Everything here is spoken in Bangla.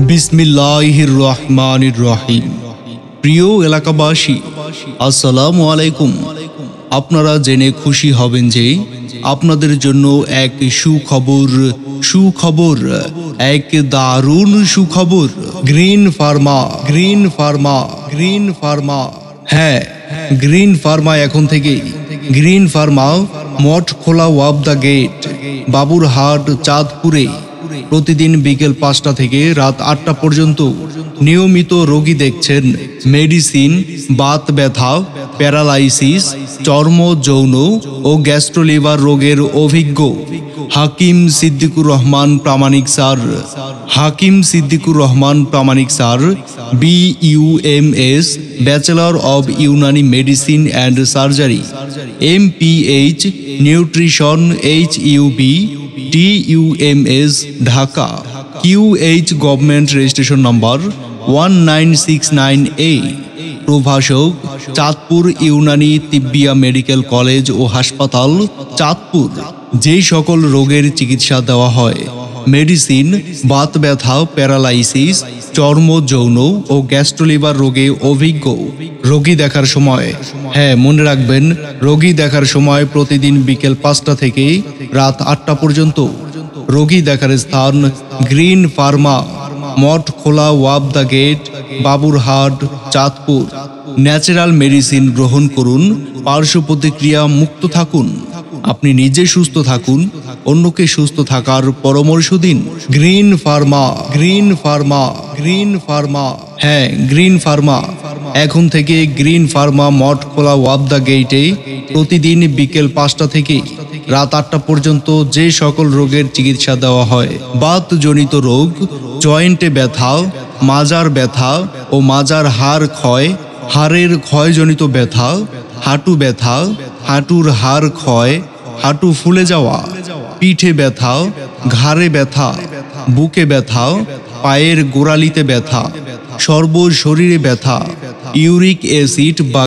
বিসমিল্লাহির রহমানির রহিম। প্রিয় এলাকাবাসী, আসসালামু আলাইকুম। আপনারা জেনে খুশি হবেন যে আপনাদের জন্য এক সুখবর, এক দারুণ সুখবর। Green Pharma. হ্যাঁ, গ্রিন ফার্মা এখন থেকেই গ্রিন ফার্মা মঠ খোলা ওয়াব দ্য গেট, বাবুরহাট, চাঁদপুরে প্রতিদিন বিকেল 5টা থেকে রাত 8টা পর্যন্ত নিয়মিত রোগী দেখছেন। মেডিসিন, বাত ব্যথা, প্যারালাইসিস, চর্ম, যৌন ও গ্যাস্ট্রোলিভার রোগের অভিজ্ঞ হাকিম Siddiqur Rahman Pramanik sir, BUMS, bachelor of Unani medicine and surgery, MPH, nutrition, HUB, DUMS, Dhaka, QH, government registration number 1969A, প্রভাষক, চাঁদপুর ইউনানি তিব্বিয়া মেডিকেল কলেজ ও হাসপাতাল, চাঁদপুর। যেই সকল রোগের চিকিৎসা দেওয়া হয়: মেডিসিন, বাত ব্যথা, প্যারালাইসিস, চর্ম, যৌন ও গ্যাস্ট্রোলিভার রোগে অভিজ্ঞ। রোগী দেখার সময়, হ্যাঁ মনে রাখবেন, রোগী দেখার সময় প্রতিদিন বিকেল 5টা থেকে রাত 8টা পর্যন্ত। রোগী দেখার স্থান গ্রিন ফার্মা, মঠ খোলা ওয়াব the gate, Baburhat, Chandpur. Natural medicine গ্রহণ করুন, পার্শ্ব প্রতিক্রিয়া মুক্ত থাকুন। আপনি নিজে সুস্থ থাকুন, অন্যকে সুস্থ থাকার পরামর্শ দিন। Green Pharma. হ্যাঁ, গ্রিন ফার্মা এখন থেকে গ্রিন ফার্মা মঠ খোলা ওয়াব দ্য গেটে প্রতিদিন বিকেল 5টা থেকে রাত 8টা পর্যন্ত যে সকল রোগের চিকিৎসা দেওয়া হয়: বাতজনিত রোগ, জয়েন্টে ব্যথা, মাজার ব্যথা ও মাজার হাড় ক্ষয়, হাড়ের ক্ষয়জনিত ব্যথা, হাঁটুর হাড় ক্ষয়, হাঁটু ফুলে যাওয়া, পিঠে ব্যথা, ঘাড়ে ব্যথা, বুকে ব্যথা, পায়ের গোড়ালিতে ব্যথা, সর্বশরীরে ব্যথা, ইউরিক অ্যাসিড বা